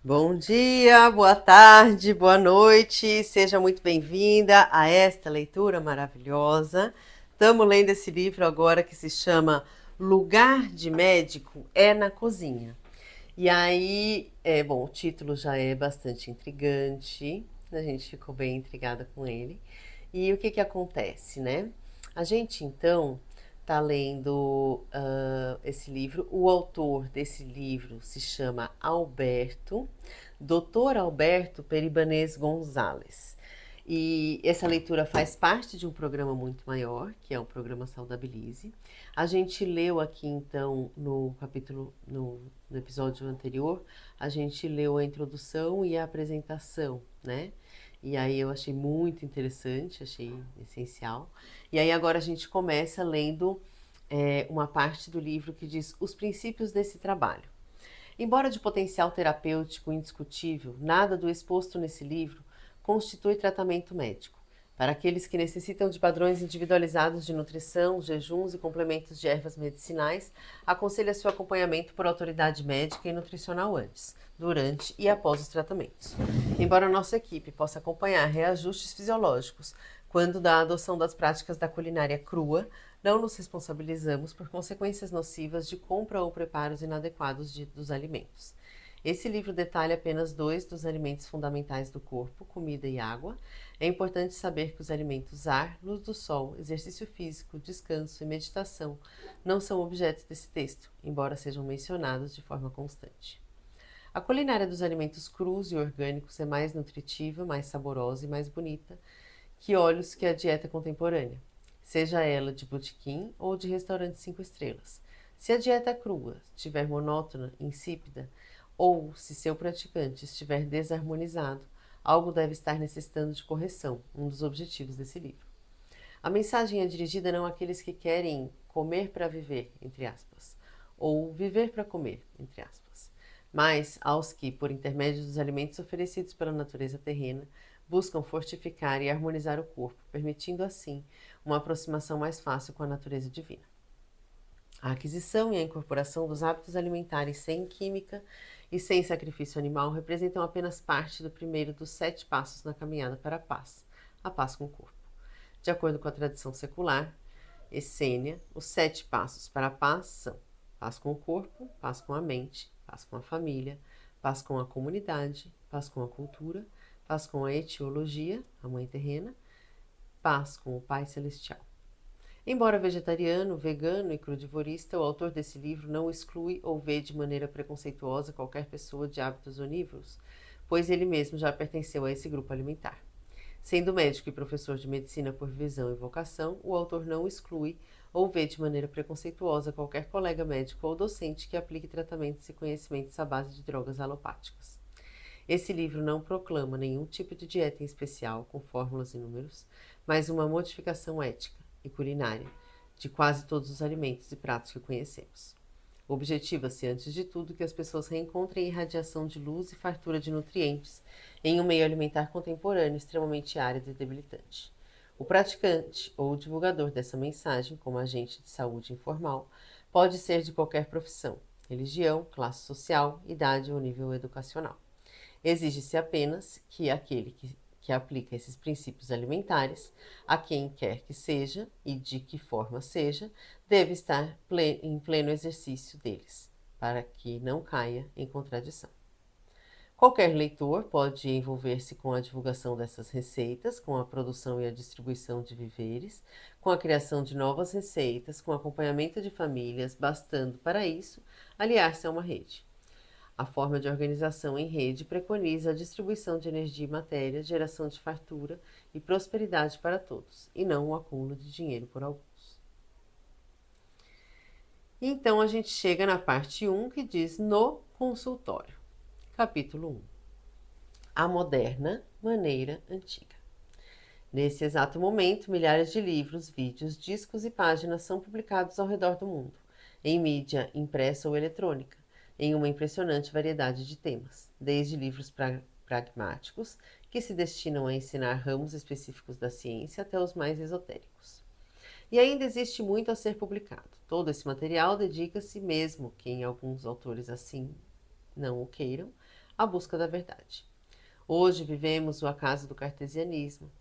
Bom dia, boa tarde, boa noite, seja muito bem-vinda a esta leitura maravilhosa. Estamos lendo esse livro agora que se chama Lugar de Médico é na Cozinha. E aí, o título já é bastante intrigante, a gente ficou bem intrigada com ele. E o que que acontece, né? A gente então está lendo esse livro. O autor desse livro se chama Alberto, Dr. Alberto Peribanês Gonzalez. E essa leitura faz parte de um programa muito maior, que é o programa Saudabilize. A gente leu aqui então no capítulo, no episódio anterior, a gente leu a introdução e a apresentação, né? E aí eu achei muito interessante, achei essencial. E aí agora a gente começa lendo uma parte do livro que diz os princípios desse trabalho. Embora de potencial terapêutico indiscutível, nada do exposto nesse livro constitui tratamento médico. Para aqueles que necessitam de padrões individualizados de nutrição, jejuns e complementos de ervas medicinais, aconselha seu acompanhamento por autoridade médica e nutricional antes, durante e após os tratamentos. Embora nossa equipe possa acompanhar reajustes fisiológicos quando da adoção das práticas da culinária crua, não nos responsabilizamos por consequências nocivas de compra ou preparos inadequados dos alimentos. Esse livro detalha apenas 2 dos alimentos fundamentais do corpo, comida e água. É importante saber que os alimentos ar, luz do sol, exercício físico, descanso e meditação não são objetos desse texto, embora sejam mencionados de forma constante. A culinária dos alimentos crus e orgânicos é mais nutritiva, mais saborosa e mais bonita que olhos que a dieta contemporânea, seja ela de botequim ou de restaurante 5 estrelas. Se a dieta crua estiver monótona, insípida, ou se seu praticante estiver desarmonizado, algo deve estar necessitando de correção, um dos objetivos desse livro. A mensagem é dirigida não àqueles que querem comer para viver, entre aspas, ou viver para comer, entre aspas, mas aos que, por intermédio dos alimentos oferecidos pela natureza terrena, buscam fortificar e harmonizar o corpo, permitindo assim uma aproximação mais fácil com a natureza divina. A aquisição e a incorporação dos hábitos alimentares sem química e sem sacrifício animal representam apenas parte do primeiro dos 7 passos na caminhada para a paz com o corpo. De acordo com a tradição secular essênia, os 7 passos para a paz são paz com o corpo, paz com a mente, paz com a família, paz com a comunidade, paz com a cultura, paz com a etiologia, a mãe terrena, paz com o Pai Celestial. Embora vegetariano, vegano e crudivorista, o autor desse livro não exclui ou vê de maneira preconceituosa qualquer pessoa de hábitos onívoros, pois ele mesmo já pertenceu a esse grupo alimentar. Sendo médico e professor de medicina por visão e vocação, o autor não exclui ou vê de maneira preconceituosa qualquer colega médico ou docente que aplique tratamentos e conhecimentos à base de drogas alopáticas. Esse livro não proclama nenhum tipo de dieta em especial, com fórmulas e números, mas uma modificação ética e culinária de quase todos os alimentos e pratos que conhecemos. Objetiva-se, antes de tudo, que as pessoas reencontrem irradiação de luz e fartura de nutrientes em um meio alimentar contemporâneo extremamente árido e debilitante. O praticante ou o divulgador dessa mensagem, como agente de saúde informal, pode ser de qualquer profissão, religião, classe social, idade ou nível educacional. Exige-se apenas que aquele que aplica esses princípios alimentares, a quem quer que seja e de que forma seja, deve estar em pleno exercício deles, para que não caia em contradição. Qualquer leitor pode envolver-se com a divulgação dessas receitas, com a produção e a distribuição de víveres, com a criação de novas receitas, com acompanhamento de famílias, bastando para isso aliar-se a uma rede. A forma de organização em rede preconiza a distribuição de energia e matéria, geração de fartura e prosperidade para todos, e não o acúmulo de dinheiro por alguns. E então a gente chega na parte 1 que diz no consultório. Capítulo 1. A moderna maneira antiga. Nesse exato momento, milhares de livros, vídeos, discos e páginas são publicados ao redor do mundo, em mídia impressa ou eletrônica, em uma impressionante variedade de temas, desde livros pragmáticos, que se destinam a ensinar ramos específicos da ciência, até os mais esotéricos. E ainda existe muito a ser publicado. Todo esse material dedica-se, mesmo que em alguns autores assim não o queiram, à busca da verdade. Hoje vivemos o acaso do cartesianismo,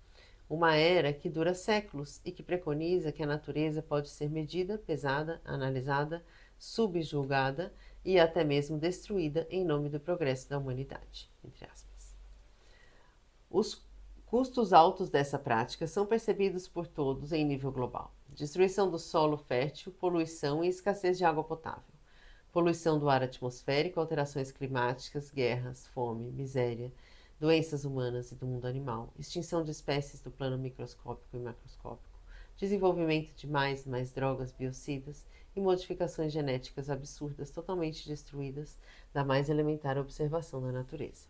uma era que dura séculos e que preconiza que a natureza pode ser medida, pesada, analisada, subjulgada e até mesmo destruída em nome do progresso da humanidade, entre aspas. Os custos altos dessa prática são percebidos por todos em nível global. Destruição do solo fértil, poluição e escassez de água potável. Poluição do ar atmosférico, alterações climáticas, guerras, fome, miséria, doenças humanas e do mundo animal, extinção de espécies do plano microscópico e macroscópico, desenvolvimento de mais e mais drogas biocidas e modificações genéticas absurdas totalmente destruídas da mais elementar observação da natureza.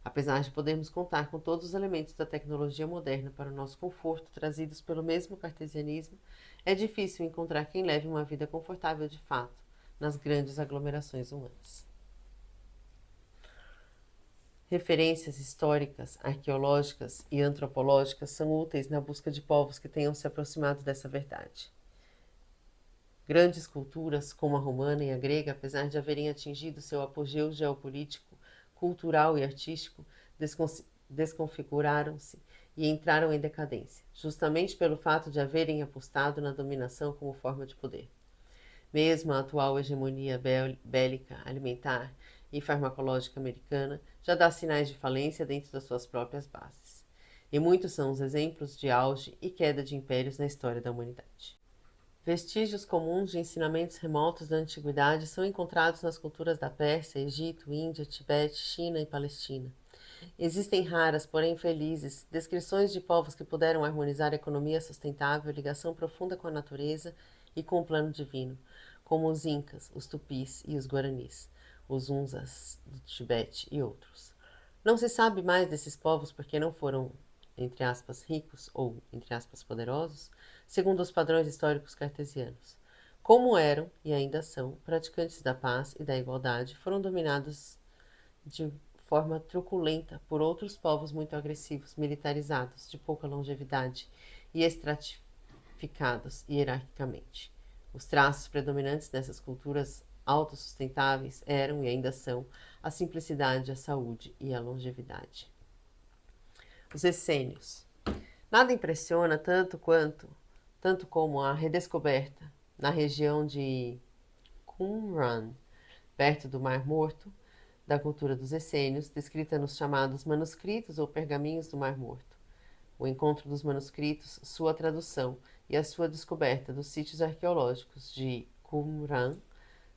Apesar de podermos contar com todos os elementos da tecnologia moderna para o nosso conforto trazidos pelo mesmo cartesianismo, é difícil encontrar quem leve uma vida confortável de fato nas grandes aglomerações humanas. Referências históricas, arqueológicas e antropológicas são úteis na busca de povos que tenham se aproximado dessa verdade. Grandes culturas, como a romana e a grega, apesar de haverem atingido seu apogeu geopolítico, cultural e artístico, desconfiguraram-se e entraram em decadência, justamente pelo fato de haverem apostado na dominação como forma de poder. Mesmo a atual hegemonia bélica, alimentar e farmacológica americana já dá sinais de falência dentro das suas próprias bases. E muitos são os exemplos de auge e queda de impérios na história da humanidade. Vestígios comuns de ensinamentos remotos da antiguidade são encontrados nas culturas da Pérsia, Egito, Índia, Tibete, China e Palestina. Existem raras, porém felizes, descrições de povos que puderam harmonizar a economia sustentável, ligação profunda com a natureza e com o plano divino, como os Incas, os Tupis e os Guaranis, os Hunzas do Tibete e outros. Não se sabe mais desses povos porque não foram, entre aspas, ricos ou, entre aspas, poderosos, segundo os padrões históricos cartesianos. Como eram, e ainda são, praticantes da paz e da igualdade, foram dominados de forma truculenta por outros povos muito agressivos, militarizados, de pouca longevidade e estratificados hierarquicamente. Os traços predominantes dessas culturas autossustentáveis eram e ainda são a simplicidade, a saúde e a longevidade. Os essênios. Nada impressiona tanto como a redescoberta na região de Qumran, perto do Mar Morto, da cultura dos essênios, descrita nos chamados manuscritos ou pergaminhos do Mar Morto. O encontro dos manuscritos, sua tradução e a sua descoberta dos sítios arqueológicos de Qumran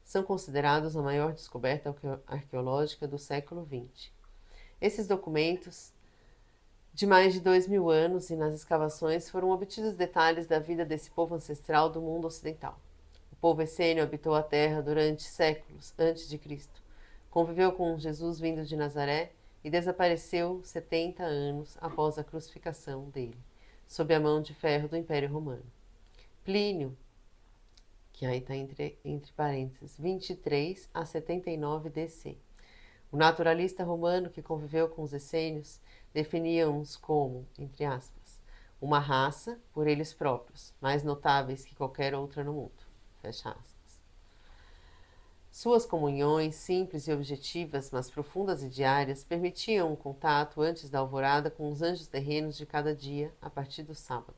são considerados a maior descoberta arqueológica do século XX. Esses documentos, de mais de 2.000 anos e nas escavações, foram obtidos detalhes da vida desse povo ancestral do mundo ocidental. O povo essênio habitou a terra durante séculos antes de Cristo. Conviveu com Jesus vindo de Nazaré e desapareceu 70 anos após a crucificação dele, sob a mão de ferro do Império Romano. Plínio, que aí está entre parênteses, 23 a 79 DC. O naturalista romano que conviveu com os essênios definia-os como, entre aspas, uma raça por eles próprios, mais notáveis que qualquer outra no mundo. Fecha aspas. Suas comunhões, simples e objetivas, mas profundas e diárias, permitiam um contato antes da alvorada com os anjos terrenos de cada dia, a partir do sábado.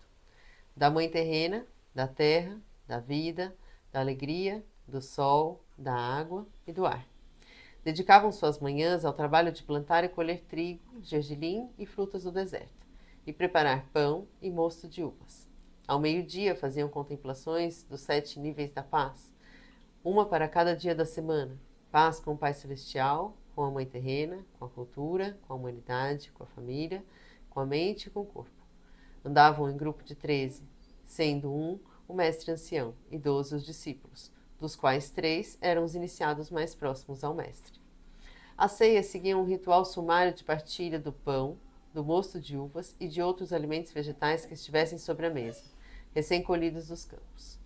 Da mãe terrena, da terra, da vida, da alegria, do sol, da água e do ar. Dedicavam suas manhãs ao trabalho de plantar e colher trigo, gergelim e frutas do deserto, e preparar pão e mosto de uvas. Ao meio-dia faziam contemplações dos 7 níveis da paz, uma para cada dia da semana. Paz com o Pai Celestial, com a Mãe Terrena, com a cultura, com a humanidade, com a família, com a mente e com o corpo. Andavam em grupo de 13, sendo um o mestre ancião e 12 os discípulos, dos quais 3 eram os iniciados mais próximos ao mestre. A ceia seguia um ritual sumário de partilha do pão, do mosto de uvas e de outros alimentos vegetais que estivessem sobre a mesa, recém-colhidos dos campos.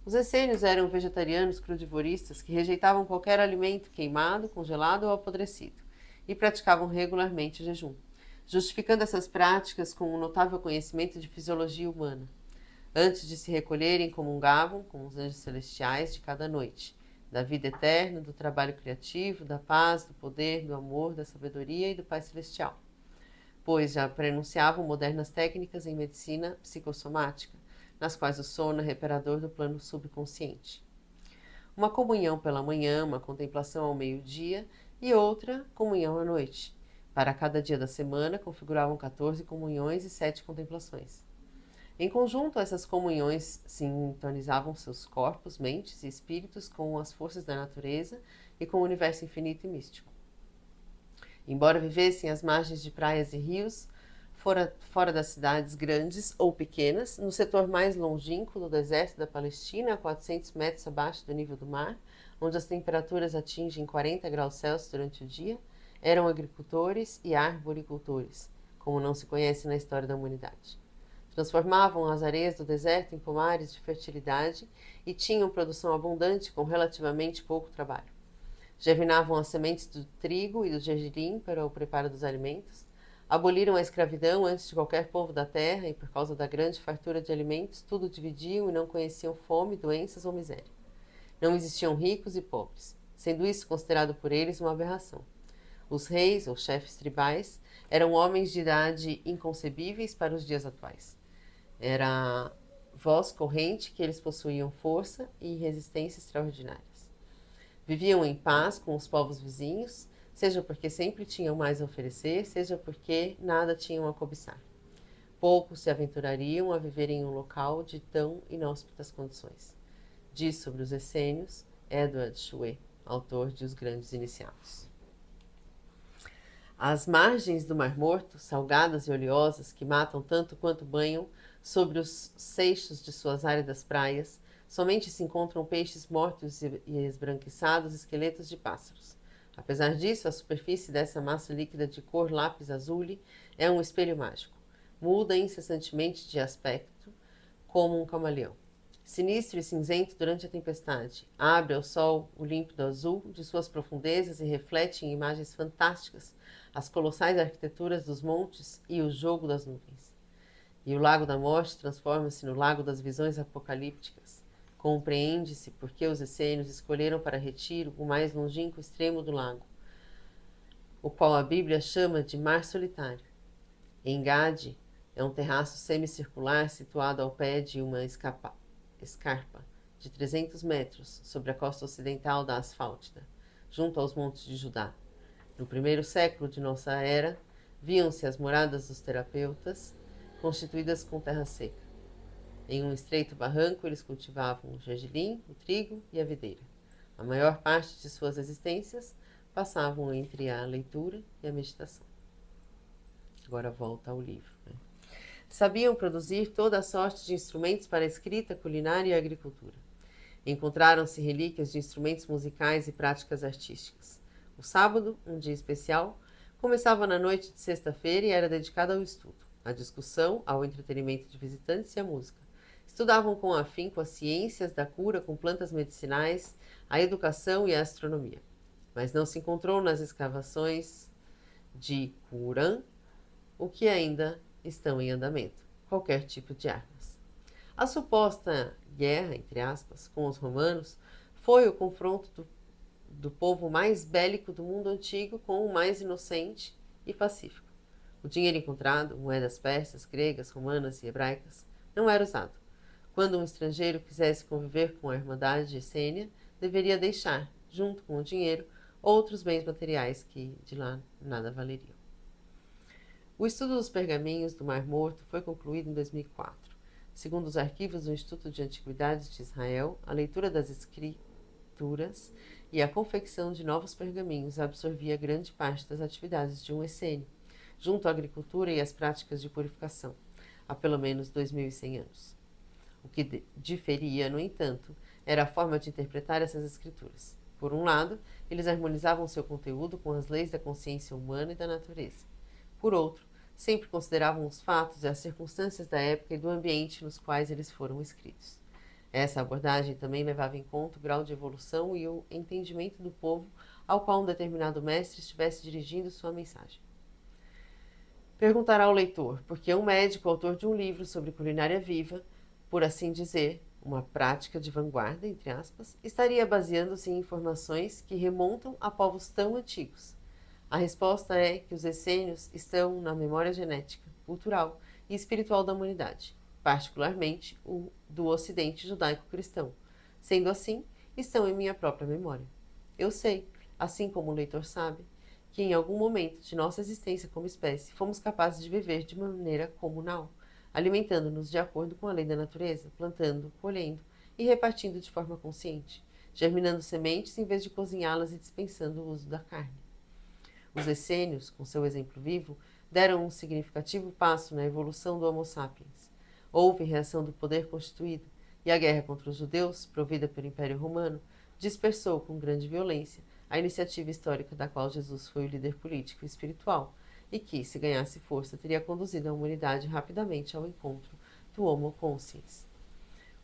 Os essênios eram vegetarianos crudivoristas que rejeitavam qualquer alimento queimado, congelado ou apodrecido e praticavam regularmente o jejum, justificando essas práticas com um notável conhecimento de fisiologia humana. Antes de se recolherem, comungavam com os anjos celestiais de cada noite, da vida eterna, do trabalho criativo, da paz, do poder, do amor, da sabedoria e do Pai Celestial, pois já prenunciavam modernas técnicas em medicina psicossomática, nas quais o sono é reparador do plano subconsciente. Uma comunhão pela manhã, uma contemplação ao meio-dia e outra comunhão à noite. Para cada dia da semana, configuravam 14 comunhões e 7 contemplações. Em conjunto, essas comunhões sintonizavam seus corpos, mentes e espíritos com as forças da natureza e com o universo infinito e místico. Embora vivessem às margens de praias e rios, fora das cidades grandes ou pequenas, no setor mais longínquo do deserto da Palestina, a 400 metros abaixo do nível do mar, onde as temperaturas atingem 40 graus Celsius durante o dia, eram agricultores e arboricultores, como não se conhece na história da humanidade. Transformavam as areias do deserto em pomares de fertilidade e tinham produção abundante com relativamente pouco trabalho. Germinavam as sementes do trigo e do gergelim para o preparo dos alimentos, aboliram a escravidão antes de qualquer povo da terra e, por causa da grande fartura de alimentos, tudo dividiam e não conheciam fome, doenças ou miséria. Não existiam ricos e pobres, sendo isso considerado por eles uma aberração. Os reis, ou chefes tribais, eram homens de idade inconcebíveis para os dias atuais. Era voz corrente que eles possuíam força e resistência extraordinárias. Viviam em paz com os povos vizinhos, seja porque sempre tinham mais a oferecer, seja porque nada tinham a cobiçar. Poucos se aventurariam a viver em um local de tão inóspitas condições. Diz sobre os essênios Edward Chouet, autor de Os Grandes Iniciados. As margens do Mar Morto, salgadas e oleosas, que matam tanto quanto banham, sobre os seixos de suas áridas praias, somente se encontram peixes mortos e esbranquiçados, esqueletos de pássaros. Apesar disso, a superfície dessa massa líquida de cor lápis azul é um espelho mágico. Muda incessantemente de aspecto, como um camaleão. Sinistro e cinzento durante a tempestade, abre ao sol o límpido azul de suas profundezas e reflete em imagens fantásticas as colossais arquiteturas dos montes e o jogo das nuvens. E o Lago da Morte transforma-se no Lago das Visões Apocalípticas. Compreende-se por que os essênios escolheram para retiro o mais longínquo extremo do lago, o qual a Bíblia chama de Mar Solitário. Engade é um terraço semicircular situado ao pé de uma escarpa de 300 metros sobre a costa ocidental da Asfáltida, junto aos montes de Judá. No primeiro século de nossa era, viam-se as moradas dos terapeutas, constituídas com terra seca. Em um estreito barranco, eles cultivavam o gergelim, o trigo e a videira. A maior parte de suas existências passavam entre a leitura e a meditação. Agora volta ao livro. Sabiam produzir toda a sorte de instrumentos para a escrita, culinária e agricultura. Encontraram-se relíquias de instrumentos musicais e práticas artísticas. O sábado, um dia especial, começava na noite de sexta-feira e era dedicado ao estudo, à discussão, ao entretenimento de visitantes e à música. Estudavam com afinco as ciências da cura com plantas medicinais, a educação e a astronomia. Mas não se encontrou nas escavações de Qumran o que ainda estão em andamento, qualquer tipo de armas. A suposta guerra, entre aspas, com os romanos foi o confronto do povo mais bélico do mundo antigo com o mais inocente e pacífico. O dinheiro encontrado, moedas persas, gregas, romanas e hebraicas, não era usado. Quando um estrangeiro quisesse conviver com a Irmandade essênia, deveria deixar, junto com o dinheiro, outros bens materiais que de lá nada valeriam. O estudo dos pergaminhos do Mar Morto foi concluído em 2004. Segundo os arquivos do Instituto de Antiguidades de Israel, a leitura das escrituras e a confecção de novos pergaminhos absorvia grande parte das atividades de um essênio, junto à agricultura e às práticas de purificação, há pelo menos 2.100 anos. O que diferia, no entanto, era a forma de interpretar essas escrituras. Por um lado, eles harmonizavam seu conteúdo com as leis da consciência humana e da natureza. Por outro, sempre consideravam os fatos e as circunstâncias da época e do ambiente nos quais eles foram escritos. Essa abordagem também levava em conta o grau de evolução e o entendimento do povo ao qual um determinado mestre estivesse dirigindo sua mensagem. Perguntará ao leitor por que um médico, autor de um livro sobre culinária viva, por assim dizer, uma prática de vanguarda, entre aspas, estaria baseando-se em informações que remontam a povos tão antigos? A resposta é que os essênios estão na memória genética, cultural e espiritual da humanidade, particularmente o do Ocidente judaico-cristão. Sendo assim, estão em minha própria memória. Eu sei, assim como o leitor sabe, que em algum momento de nossa existência como espécie fomos capazes de viver de maneira comunal, alimentando-nos de acordo com a lei da natureza, plantando, colhendo e repartindo de forma consciente, germinando sementes em vez de cozinhá-las e dispensando o uso da carne. Os essênios, com seu exemplo vivo, deram um significativo passo na evolução do Homo sapiens. Houve reação do poder constituído, e a guerra contra os judeus, provida pelo Império Romano, dispersou com grande violência a iniciativa histórica da qual Jesus foi o líder político e espiritual, e que, se ganhasse força, teria conduzido a humanidade rapidamente ao encontro do Homo consciens.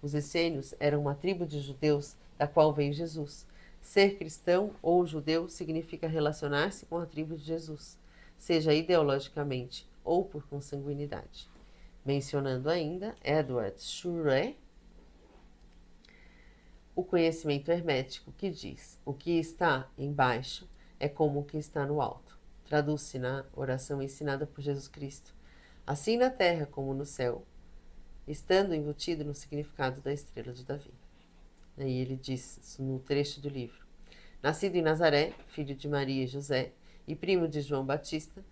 Os essênios eram uma tribo de judeus da qual veio Jesus. Ser cristão ou judeu significa relacionar-se com a tribo de Jesus, seja ideologicamente ou por consanguinidade. Mencionando ainda Edward Schuré, o conhecimento hermético que diz: o que está embaixo é como o que está no alto. Traduz-se na oração ensinada por Jesus Cristo. Assim na terra como no céu, estando embutido no significado da estrela de Davi. Aí ele diz no trecho do livro: nascido em Nazaré, filho de Maria e José, e primo de João Batista,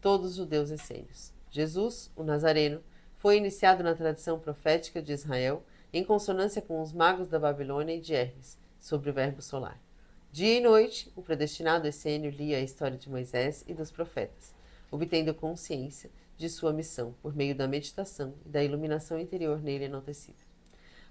todos judeus essênios. Jesus, o Nazareno, foi iniciado na tradição profética de Israel, em consonância com os magos da Babilônia e de Hermes, sobre o verbo solar. Dia e noite, o predestinado essênio lia a história de Moisés e dos profetas, obtendo consciência de sua missão por meio da meditação e da iluminação interior nele enaltecida.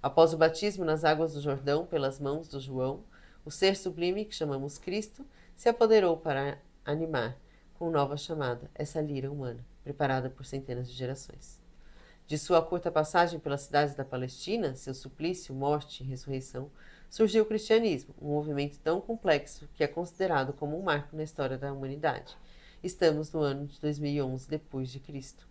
Após o batismo nas águas do Jordão pelas mãos do João, o ser sublime que chamamos Cristo se apoderou para animar com nova chamada essa lira humana, preparada por centenas de gerações. De sua curta passagem pelas cidades da Palestina, seu suplício, morte e ressurreição, surgiu o cristianismo, um movimento tão complexo que é considerado como um marco na história da humanidade. Estamos no ano de 2011 depois de Cristo.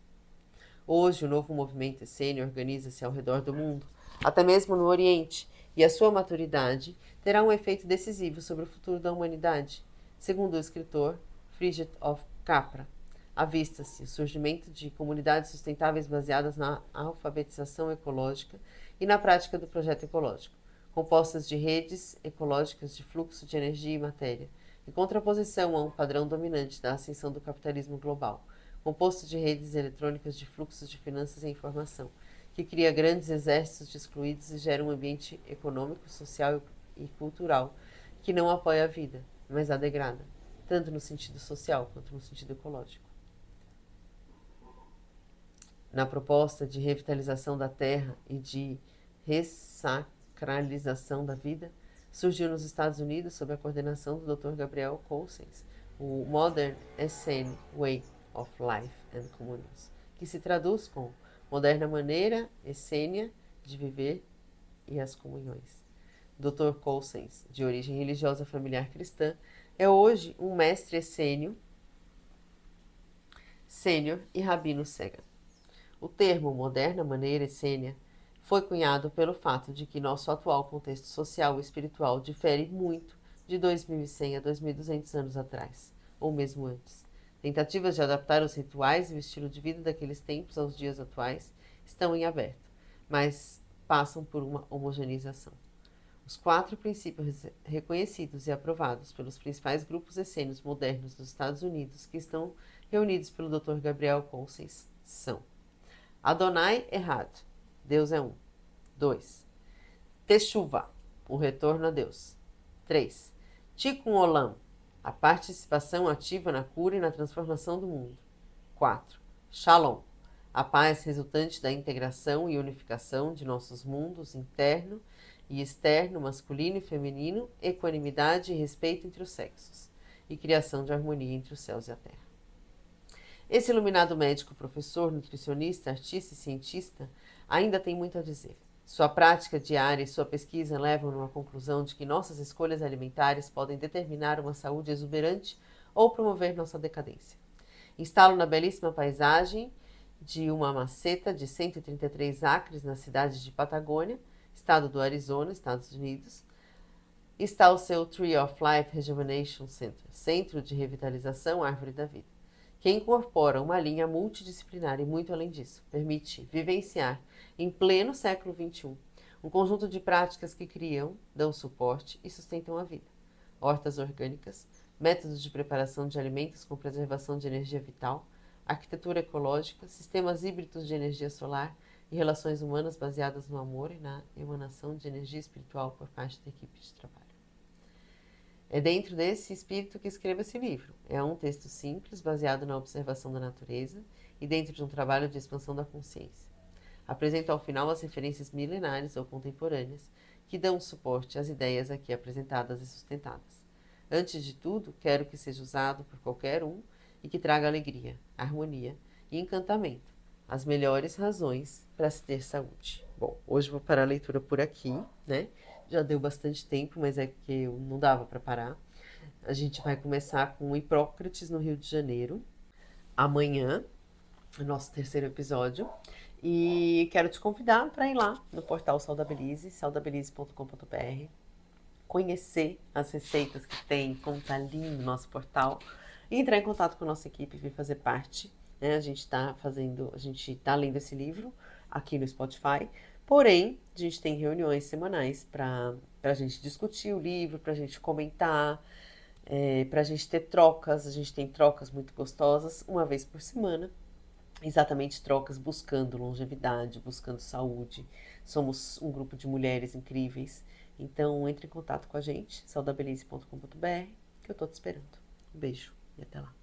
Hoje, o novo movimento essênio organiza-se ao redor do mundo, até mesmo no Oriente, e a sua maturidade terá um efeito decisivo sobre o futuro da humanidade. Segundo o escritor Frigid of Capra, avista-se o surgimento de comunidades sustentáveis baseadas na alfabetização ecológica e na prática do projeto ecológico, compostas de redes ecológicas de fluxo de energia e matéria, em contraposição a um padrão dominante da ascensão do capitalismo global, composto de redes eletrônicas de fluxos de finanças e informação, que cria grandes exércitos de excluídos e gera um ambiente econômico, social e cultural que não apoia a vida, mas a degrada, tanto no sentido social quanto no sentido ecológico. Na proposta de revitalização da terra e de ressacralização da vida, surgiu nos Estados Unidos, sob a coordenação do Dr. Gabriel Cousens, o Modern Essene Way of Life and Communions, que se traduz com moderna maneira essênia de viver e as comunhões. Dr. Cousens, de origem religiosa familiar cristã, é hoje um mestre essênio, sênior e rabino cega. O termo moderna maneira essênia foi cunhado pelo fato de que nosso atual contexto social e espiritual difere muito de 2100 a 2200 anos atrás, ou mesmo antes. Tentativas de adaptar os rituais e o estilo de vida daqueles tempos aos dias atuais estão em aberto, mas passam por uma homogeneização. Os 4 princípios reconhecidos e aprovados pelos principais grupos essênios modernos dos Estados Unidos que estão reunidos pelo Dr. Gabriel Cousens são: Adonai Echad, Deus é um. 2. Teshuvah, o retorno a Deus. 3. Tikkun Olam, a participação ativa na cura e na transformação do mundo. 4. Shalom, a paz resultante da integração e unificação de nossos mundos interno e externo, masculino e feminino, equanimidade e respeito entre os sexos, e criação de harmonia entre os céus e a terra. Esse iluminado médico, professor, nutricionista, artista e cientista ainda tem muito a dizer. Sua prática diária e sua pesquisa levam-no à conclusão de que nossas escolhas alimentares podem determinar uma saúde exuberante ou promover nossa decadência. Instalo na belíssima paisagem de uma maceta de 133 acres na cidade de Patagônia, estado do Arizona, Estados Unidos, está o seu Tree of Life Rejuvenation Center, Centro de Revitalização Árvore da Vida, que incorpora uma linha multidisciplinar e, muito além disso, permite vivenciar, em pleno século XXI, um conjunto de práticas que criam, dão suporte e sustentam a vida. Hortas orgânicas, métodos de preparação de alimentos com preservação de energia vital, arquitetura ecológica, sistemas híbridos de energia solar e relações humanas baseadas no amor e na emanação de energia espiritual por parte da equipe de trabalho. É dentro desse espírito que escrevo esse livro. É um texto simples, baseado na observação da natureza e dentro de um trabalho de expansão da consciência. Apresento ao final as referências milenares ou contemporâneas que dão suporte às ideias aqui apresentadas e sustentadas. Antes de tudo, quero que seja usado por qualquer um e que traga alegria, harmonia e encantamento, as melhores razões para se ter saúde. Bom, hoje vou parar a leitura por aqui, né? Já deu bastante tempo, mas é que não dava para parar. A gente vai começar com Hipócrates no Rio de Janeiro, amanhã, nosso terceiro episódio. E quero te convidar para ir lá no portal Saudabilize, saudabilize.com.br, conhecer as receitas que tem, como tá lindo o nosso portal, e entrar em contato com a nossa equipe e vir fazer parte. Né? A gente tá lendo esse livro aqui no Spotify, porém, a gente tem reuniões semanais para a gente discutir o livro, para a gente comentar, para a gente ter trocas. A gente tem trocas muito gostosas, uma vez por semana. Exatamente, trocas buscando longevidade, buscando saúde. Somos um grupo de mulheres incríveis. Então, entre em contato com a gente, saudabilize.com.br, que eu tô te esperando. Um beijo e até lá.